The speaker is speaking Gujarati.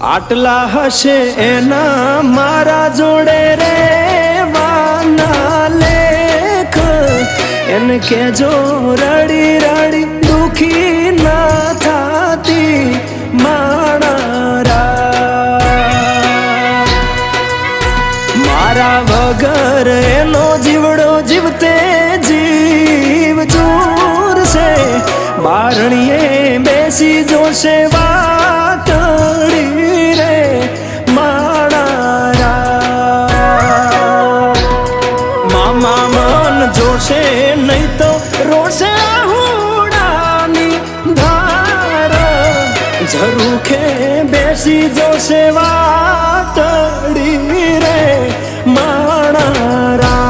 આટલા હશે એના મારા જોડે રે વાના લેખ એને કેજો રડી રડી દુખી ના થાતી માણા મારા વગર એનો જીવડો જીવતે જીવ જોરશે બારણીએ બેસી જોશે વાતડી રે માણા મામા મન જોશે નહીં તો રોશે હુડાની ધાર ઝરૂખે બેસી જોશે વાતડી રે માણા